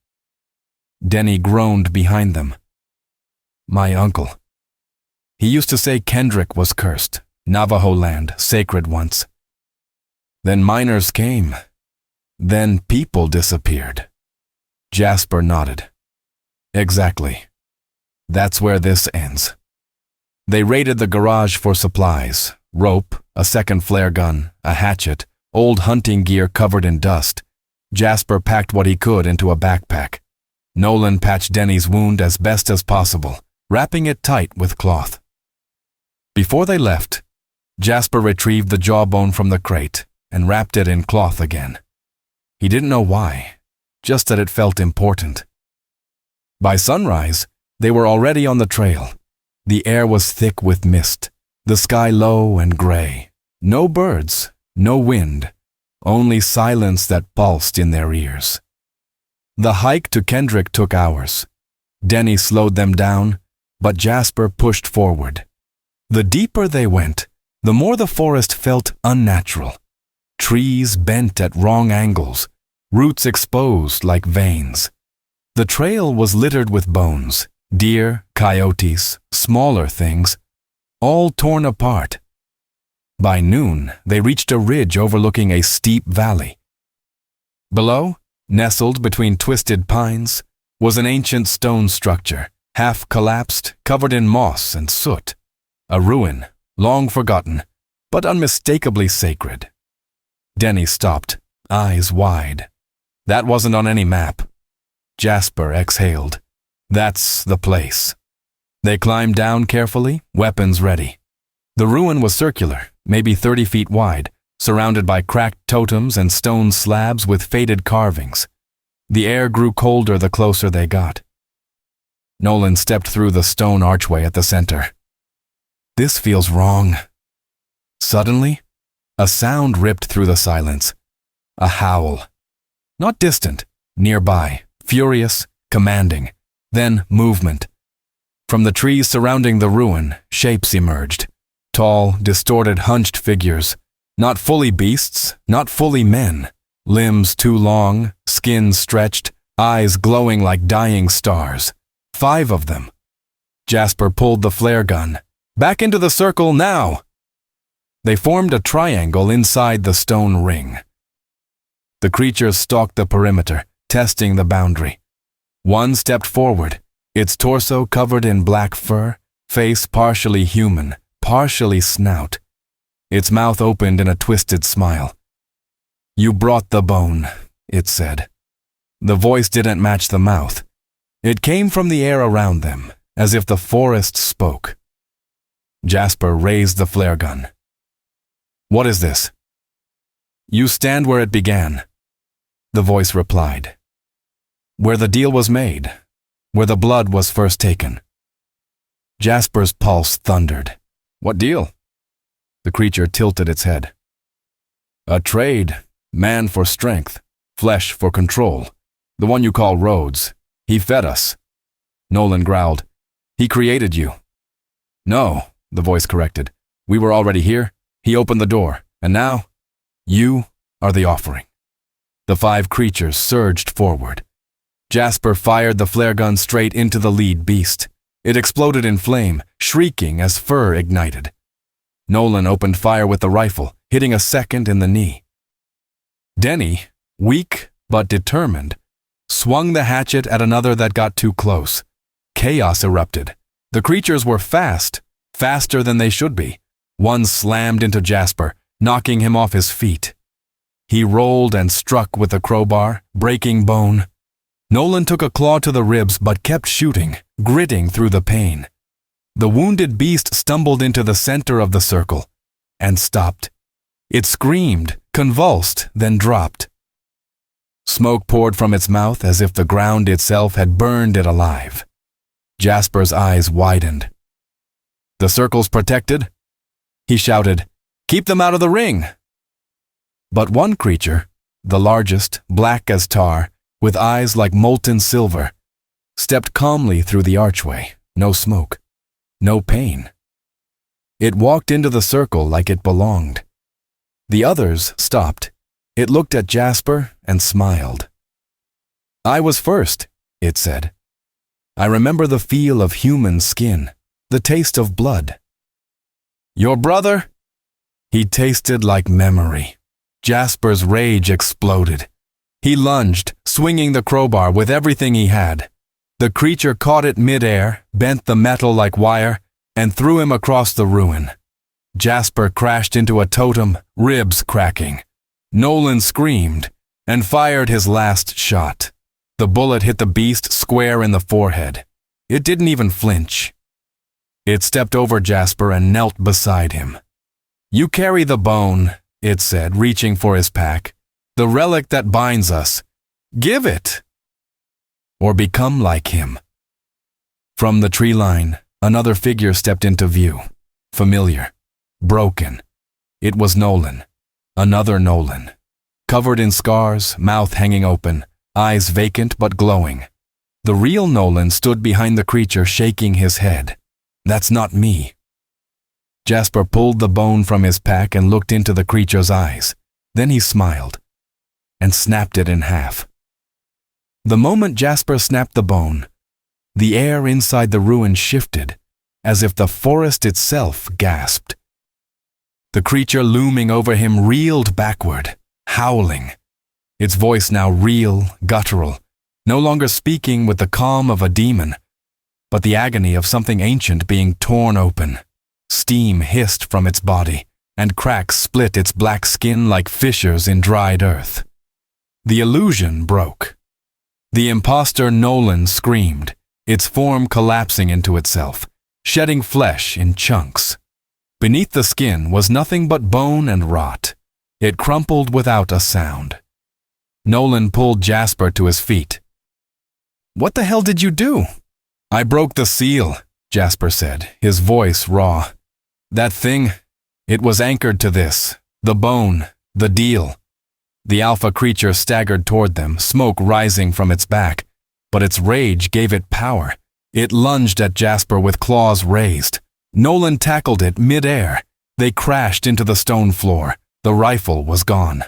Denny groaned behind them. "My uncle. He used to say Kendrick was cursed, Navajo land, sacred once. Then miners came. Then people disappeared." Jasper nodded. "Exactly. That's where this ends." They raided the garage for supplies, rope, a second flare gun, a hatchet, old hunting gear covered in dust. Jasper packed what he could into a backpack. Nolan patched Denny's wound as best as possible, wrapping it tight with cloth. Before they left, Jasper retrieved the jawbone from the crate and wrapped it in cloth again. He didn't know why, just that it felt important. By sunrise, they were already on the trail. The air was thick with mist, the sky low and gray. No birds, no wind, only silence that pulsed in their ears. The hike to Kendrick took hours. Denny slowed them down, but Jasper pushed forward. The deeper they went, the more the forest felt unnatural. Trees bent at wrong angles, roots exposed like veins. The trail was littered with bones, deer, coyotes, smaller things, all torn apart. By noon, they reached a ridge overlooking a steep valley. Below, nestled between twisted pines, was an ancient stone structure, half collapsed, covered in moss and soot. A ruin, long forgotten, but unmistakably sacred. Denny stopped, eyes wide. That wasn't on any map. Jasper exhaled. That's the place. They climbed down carefully, weapons ready. The ruin was circular, maybe 30 feet wide, surrounded by cracked totems and stone slabs with faded carvings. The air grew colder the closer they got. Nolan stepped through the stone archway at the center. This feels wrong. Suddenly, a sound ripped through the silence. A howl. Not distant, nearby, furious, commanding. Then movement. From the trees surrounding the ruin, shapes emerged. Tall, distorted, hunched figures. Not fully beasts, not fully men. Limbs too long, skin stretched, eyes glowing like dying stars. 5 of them. Jasper pulled the flare gun. Back into the circle now! They formed a triangle inside the stone ring. The creatures stalked the perimeter, testing the boundary. One stepped forward, its torso covered in black fur, face partially human, partially snout. Its mouth opened in a twisted smile. "You brought the bone," it said. The voice didn't match the mouth. It came from the air around them, as if the forest spoke. Jasper raised the flare gun. "What is this?" "You stand where it began," the voice replied. "Where the deal was made, where the blood was first taken." Jasper's pulse thundered. "What deal?" The creature tilted its head. "A trade, man for strength, flesh for control. The one you call Rhodes. He fed us." Nolan growled. "He created you." "No," the voice corrected. "We were already here. He opened the door. And now, you are the offering." The 5 creatures surged forward. Jasper fired the flare gun straight into the lead beast. It exploded in flame, shrieking as fur ignited. Nolan opened fire with the rifle, hitting a second in the knee. Denny, weak but determined, swung the hatchet at another that got too close. Chaos erupted. The creatures were fast, faster than they should be. One slammed into Jasper, knocking him off his feet. He rolled and struck with the crowbar, breaking bone. Nolan took a claw to the ribs but kept shooting, gritting through the pain. The wounded beast stumbled into the center of the circle and stopped. It screamed, convulsed, then dropped. Smoke poured from its mouth as if the ground itself had burned it alive. Jasper's eyes widened. "The circle's protected?" He shouted, "Keep them out of the ring!" But one creature, the largest, black as tar, with eyes like molten silver, stepped calmly through the archway. No smoke, no pain. It walked into the circle like it belonged. The others stopped. It looked at Jasper and smiled. "I was first," it said. "I remember the feel of human skin, the taste of blood." "Your brother?" He tasted like memory. Jasper's rage exploded. He lunged, swinging the crowbar with everything he had. The creature caught it mid-air, bent the metal like wire, and threw him across the ruin. Jasper crashed into a totem, ribs cracking. Nolan screamed. and fired his last shot. The bullet hit the beast square in the forehead. It didn't even flinch. It stepped over Jasper and knelt beside him. "You carry the bone," it said, reaching for his pack. "The relic that binds us. Give it! Or become like him." From the tree line, another figure stepped into view. Familiar. Broken. It was Nolan. Another Nolan. Covered in scars, mouth hanging open, eyes vacant but glowing. The real Nolan stood behind the creature, shaking his head. "That's not me." Jasper pulled the bone from his pack and looked into the creature's eyes. Then he smiled and snapped it in half. The moment Jasper snapped the bone, the air inside the ruin shifted, as if the forest itself gasped. The creature looming over him reeled backward, howling. Its voice now real, guttural, no longer speaking with the calm of a demon, but the agony of something ancient being torn open. Steam hissed from its body, and cracks split its black skin like fissures in dried earth. The illusion broke. The imposter Nolan screamed, its form collapsing into itself, shedding flesh in chunks. Beneath the skin was nothing but bone and rot. It crumpled without a sound. Nolan pulled Jasper to his feet. "What the hell did you do?" "I broke the seal," Jasper said, his voice raw. "That thing, it was anchored to this, the bone, the deal." The alpha creature staggered toward them, smoke rising from its back, but its rage gave it power. It lunged at Jasper with claws raised. Nolan tackled it mid-air. They crashed into the stone floor. The rifle was gone.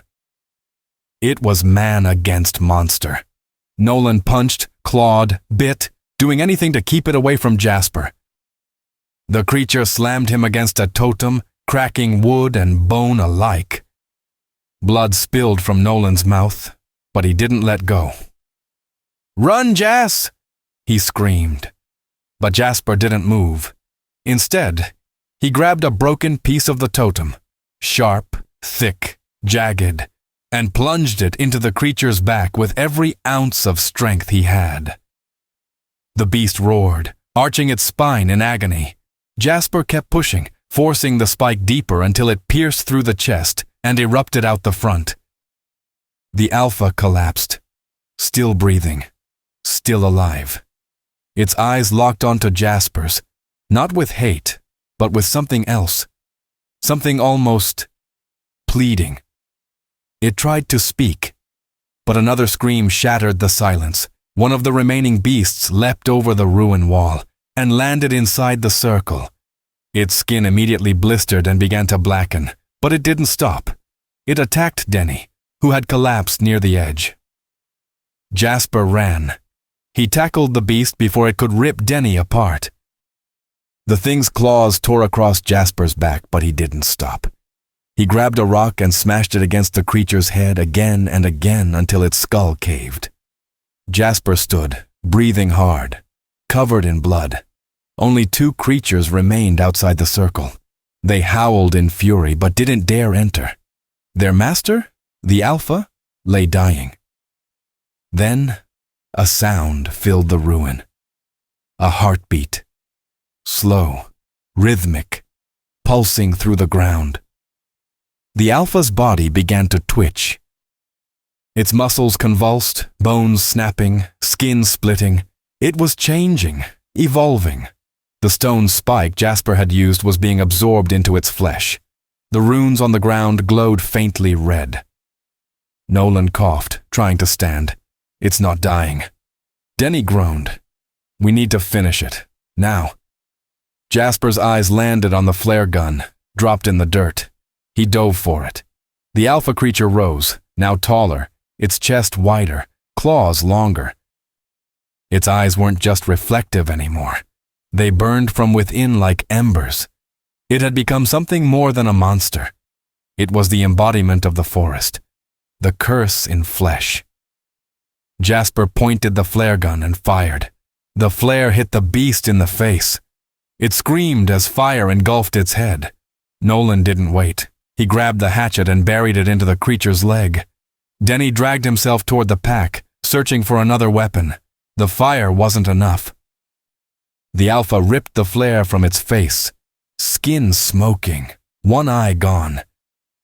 It was man against monster. Nolan punched, clawed, bit, doing anything to keep it away from Jasper. The creature slammed him against a totem, cracking wood and bone alike. Blood spilled from Nolan's mouth, but he didn't let go. "Run, Jas!" he screamed. But Jasper didn't move. Instead, he grabbed a broken piece of the totem, sharp, thick, jagged, and plunged it into the creature's back with every ounce of strength he had. The beast roared, arching its spine in agony. Jasper kept pushing, forcing the spike deeper until it pierced through the chest and erupted out the front. The alpha collapsed, still breathing, still alive. Its eyes locked onto Jasper's, not with hate, but with something else, something almost pleading. It tried to speak, but another scream shattered the silence. One of the remaining beasts leapt over the ruin wall and landed inside the circle. Its skin immediately blistered and began to blacken, but it didn't stop. It attacked Denny, who had collapsed near the edge. Jasper ran. He tackled the beast before it could rip Denny apart. The thing's claws tore across Jasper's back, but he didn't stop. He grabbed a rock and smashed it against the creature's head again and again until its skull caved. Jasper stood, breathing hard, covered in blood. Only 2 creatures remained outside the circle. They howled in fury but didn't dare enter. Their master, the alpha, lay dying. Then, a sound filled the ruin. A heartbeat. Slow, rhythmic, pulsing through the ground. The alpha's body began to twitch. Its muscles convulsed, bones snapping, skin splitting. It was changing, evolving. The stone spike Jasper had used was being absorbed into its flesh. The runes on the ground glowed faintly red. Nolan coughed, trying to stand. "It's not dying." Denny groaned. "We need to finish it. Now." Jasper's eyes landed on the flare gun, dropped in the dirt. He dove for it. The alpha creature rose, now taller, its chest wider, claws longer. Its eyes weren't just reflective anymore. They burned from within like embers. It had become something more than a monster. It was the embodiment of the forest, the curse in flesh. Jasper pointed the flare gun and fired. The flare hit the beast in the face. It screamed as fire engulfed its head. Nolan didn't wait. He grabbed the hatchet and buried it into the creature's leg. Denny dragged himself toward the pack, searching for another weapon. The fire wasn't enough. The Alpha ripped the flare from its face, skin smoking, one eye gone.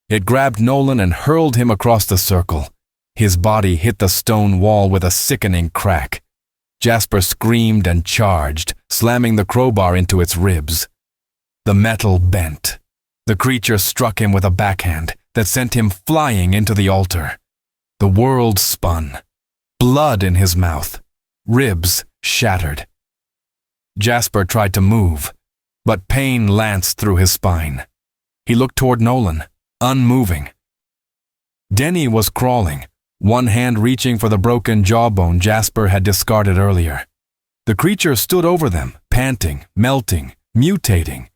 It grabbed Nolan and hurled him across the circle. His body hit the stone wall with a sickening crack. Jasper screamed and charged, slamming the crowbar into its ribs. The metal bent. The creature struck him with a backhand that sent him flying into the altar. The world spun. Blood in his mouth. Ribs shattered. Jasper tried to move, but pain lanced through his spine. He looked toward Nolan, unmoving. Denny was crawling, one hand reaching for the broken jawbone Jasper had discarded earlier. The creature stood over them, panting, melting, mutating.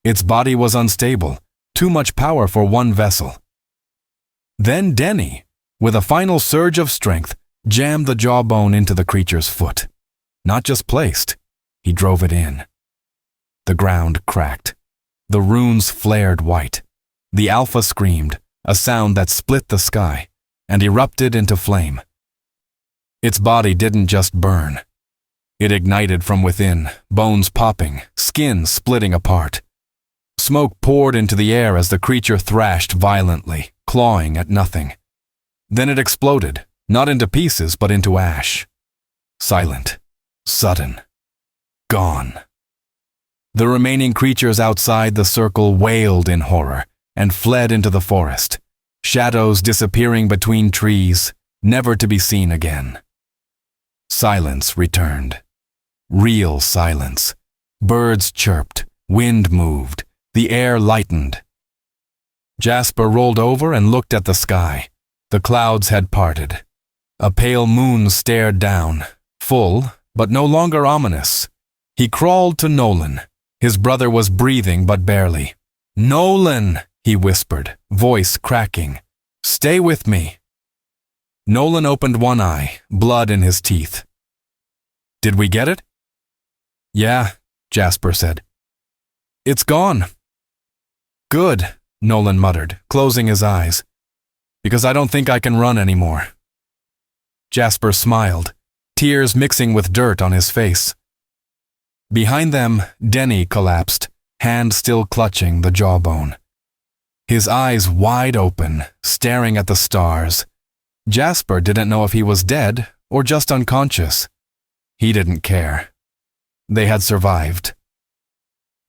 Its body was unstable, too much power for one vessel. Then Denny, with a final surge of strength, jammed the jawbone into the creature's foot. Not just placed, he drove it in. The ground cracked. The runes flared white. The Alpha screamed, a sound that split the sky, and erupted into flame. Its body didn't just burn. It ignited from within, bones popping, skin splitting apart. Smoke poured into the air as the creature thrashed violently, clawing at nothing. Then it exploded, not into pieces but into ash. Silent, sudden, gone. The remaining creatures outside the circle wailed in horror and fled into the forest, shadows disappearing between trees, never to be seen again. Silence returned. Real silence. Birds chirped, wind moved, the air lightened. Jasper rolled over and looked at the sky. The clouds had parted. A pale moon stared down, full, but no longer ominous. He crawled to Nolan. His brother was breathing but barely. "Nolan!" he whispered, voice cracking. "Stay with me." Nolan opened one eye, blood in his teeth. "Did we get it?" "Yeah," Jasper said. "It's gone." "Good," Nolan muttered, closing his eyes. "Because I don't think I can run anymore." Jasper smiled, tears mixing with dirt on his face. Behind them, Denny collapsed, hand still clutching the jawbone. His eyes wide open, staring at the stars. Jasper didn't know if he was dead or just unconscious. He didn't care. They had survived.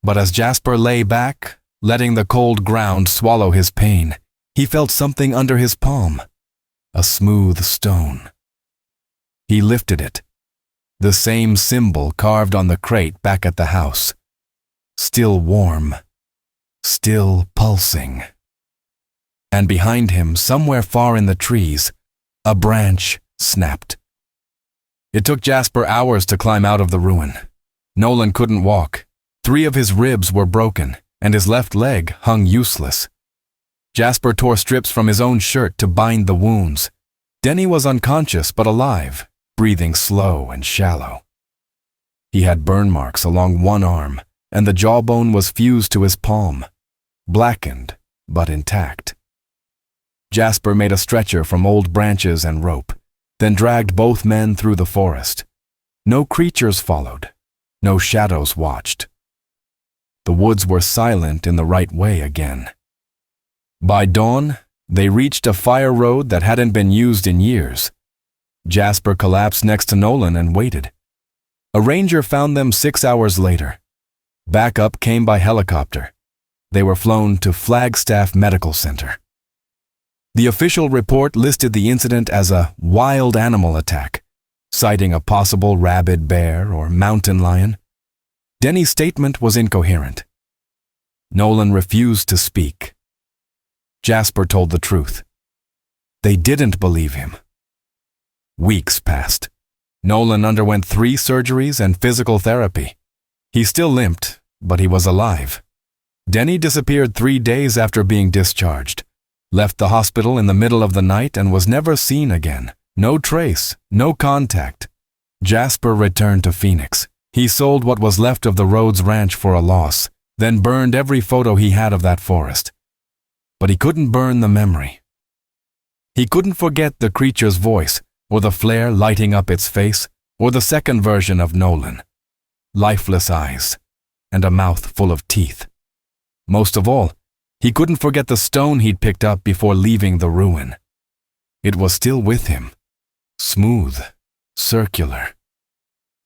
But as Jasper lay back, letting the cold ground swallow his pain, he felt something under his palm, a smooth stone. He lifted it, the same symbol carved on the crate back at the house. Still warm, still pulsing. And behind him, somewhere far in the trees, a branch snapped. It took Jasper hours to climb out of the ruin. Nolan couldn't walk. 3 of his ribs were broken, and his left leg hung useless. Jasper tore strips from his own shirt to bind the wounds. Denny was unconscious but alive, breathing slow and shallow. He had burn marks along one arm, and the jawbone was fused to his palm, blackened but intact. Jasper made a stretcher from old branches and rope, then dragged both men through the forest. No creatures followed. No shadows watched. The woods were silent in the right way again. By dawn, they reached a fire road that hadn't been used in years. Jasper collapsed next to Nolan and waited. A ranger found them 6 hours later. Backup came by helicopter. They were flown to Flagstaff Medical Center. The official report listed the incident as a wild animal attack, citing a possible rabid bear or mountain lion. Denny's statement was incoherent. Nolan refused to speak. Jasper told the truth. They didn't believe him. Weeks passed. Nolan underwent 3 surgeries and physical therapy. He still limped, but he was alive. Denny disappeared 3 days after being discharged, left the hospital in the middle of the night and was never seen again. No trace, no contact. Jasper returned to Phoenix. He sold what was left of the Rhodes Ranch for a loss, then burned every photo he had of that forest. But he couldn't burn the memory. He couldn't forget the creature's voice, or the flare lighting up its face, or the second version of Nolan. Lifeless eyes, and a mouth full of teeth. Most of all, he couldn't forget the stone he'd picked up before leaving the ruin. It was still with him, smooth, circular,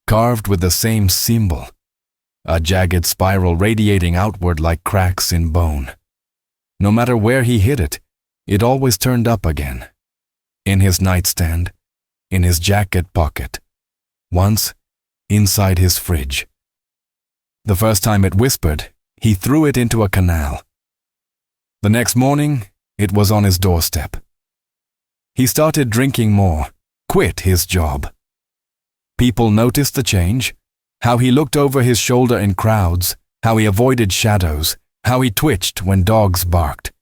carved with the same symbol, a jagged spiral radiating outward like cracks in bone. No matter where he hid it, it always turned up again. In his nightstand, in his jacket pocket, once inside his fridge. The first time it whispered, he threw it into a canal. The next morning, it was on his doorstep. He started drinking more, quit his job. People noticed the change, how he looked over his shoulder in crowds, how he avoided shadows, how he twitched when dogs barked.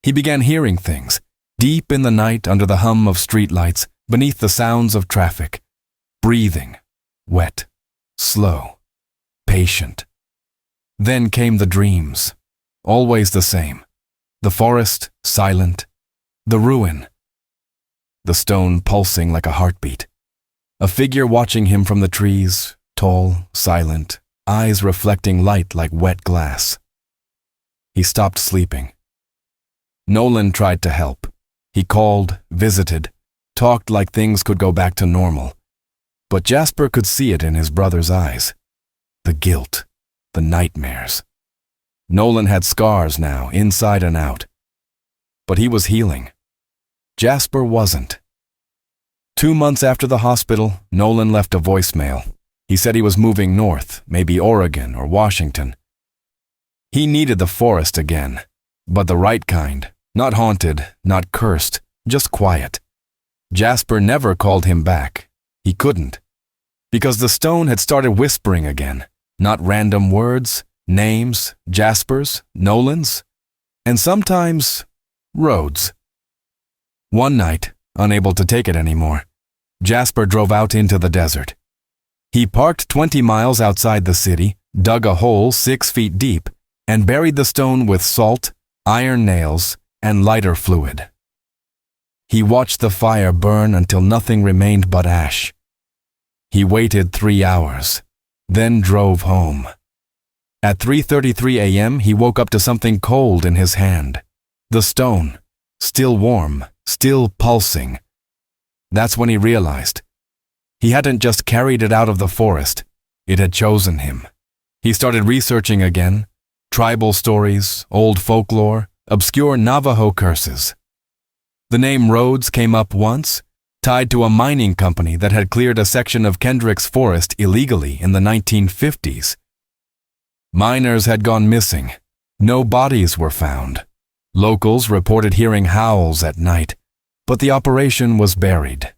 He began hearing things, deep in the night under the hum of streetlights, beneath the sounds of traffic. Breathing, wet, slow, patient. Then came the dreams, always the same. The forest, silent. The ruin. The stone pulsing like a heartbeat. A figure watching him from the trees, tall, silent, eyes reflecting light like wet glass. He stopped sleeping. Nolan tried to help. He called, visited, talked like things could go back to normal. But Jasper could see it in his brother's eyes. The guilt, the nightmares. Nolan had scars now, inside and out. But he was healing. Jasper wasn't. 2 months after the hospital, Nolan left a voicemail. He said he was moving north, maybe Oregon or Washington. He needed the forest again, but the right kind, not haunted, not cursed, just quiet. Jasper never called him back. He couldn't. Because the stone had started whispering again, not random words, names, Jasper's, Nolan's, and sometimes Rhodes. One night, unable to take it anymore, Jasper drove out into the desert. He parked 20 miles outside the city, dug a hole 6 feet deep, and buried the stone with salt, iron nails, and lighter fluid. He watched the fire burn until nothing remained but ash. He waited 3 hours, then drove home. At 3:33 a.m., he woke up to something cold in his hand. The stone, still warm, still pulsing. That's when he realized. He hadn't just carried it out of the forest, it had chosen him. He started researching again, tribal stories, old folklore, obscure Navajo curses. The name Rhodes came up once, tied to a mining company that had cleared a section of Kendrick's forest illegally in the 1950s. Miners had gone missing. No bodies were found. Locals reported hearing howls at night, but the operation was buried.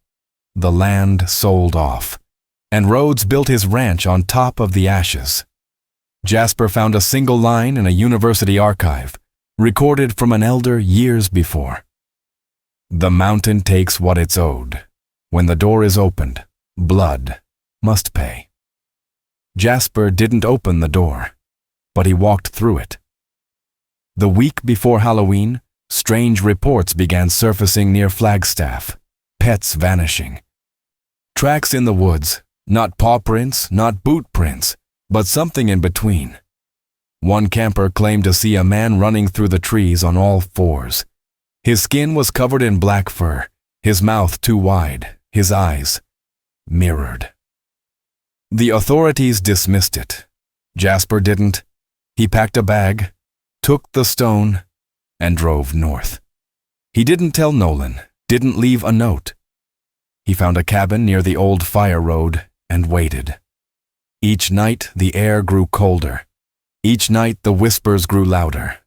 The land sold off, and Rhodes built his ranch on top of the ashes. Jasper found a single line in a university archive, recorded from an elder years before. The mountain takes what it's owed. When the door is opened, blood must pay. Jasper didn't open the door, but he walked through it. The week before Halloween, strange reports began surfacing near Flagstaff, pets vanishing. Tracks in the woods, not paw prints, not boot prints, but something in between. One camper claimed to see a man running through the trees on all fours. His skin was covered in black fur, his mouth too wide, his eyes mirrored. The authorities dismissed it. Jasper didn't. He packed a bag, took the stone, and drove north. He didn't tell Nolan, didn't leave a note. He found a cabin near the old fire road and waited. Each night the air grew colder. Each night the whispers grew louder.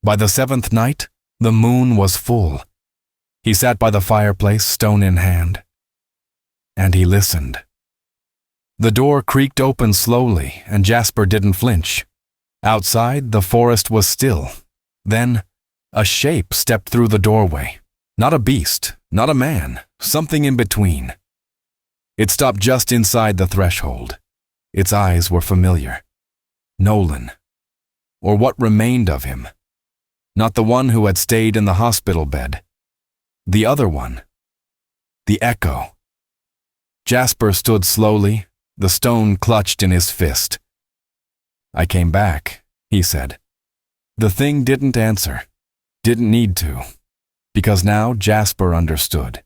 By the 7th night, the moon was full. He sat by the fireplace, stone in hand, and he listened. The door creaked open slowly, and Jasper didn't flinch. Outside, the forest was still. Then, a shape stepped through the doorway. Not a beast, not a man, something in between. It stopped just inside the threshold. Its eyes were familiar. Nolan. Or what remained of him. Not the one who had stayed in the hospital bed. The other one. The echo. Jasper stood slowly, the stone clutched in his fist. "I came back," he said. The thing didn't answer. Didn't need to. Because now Jasper understood.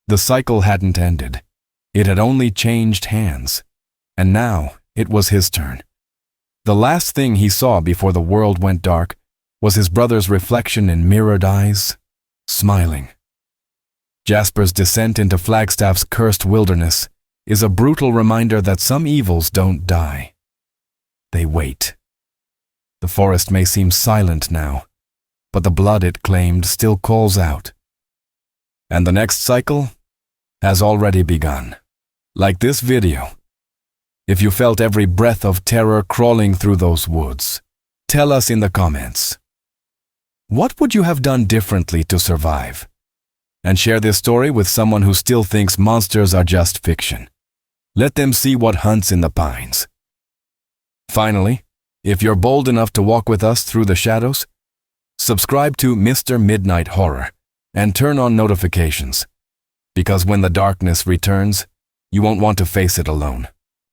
The cycle hadn't ended. It had only changed hands. And now it was his turn. The last thing he saw before the world went dark was his brother's reflection in mirrored eyes, smiling. Jasper's descent into Flagstaff's cursed wilderness is a brutal reminder that some evils don't die. They wait. The forest may seem silent now, but the blood it claimed still calls out. And the next cycle has already begun. Like this video. If you felt every breath of terror crawling through those woods, tell us in the comments. What would you have done differently to survive? And share this story with someone who still thinks monsters are just fiction. Let them see what hunts in the pines. Finally, if you're bold enough to walk with us through the shadows, subscribe to Mr. Midnight Horror and turn on notifications, because when the darkness returns, you won't want to face it alone.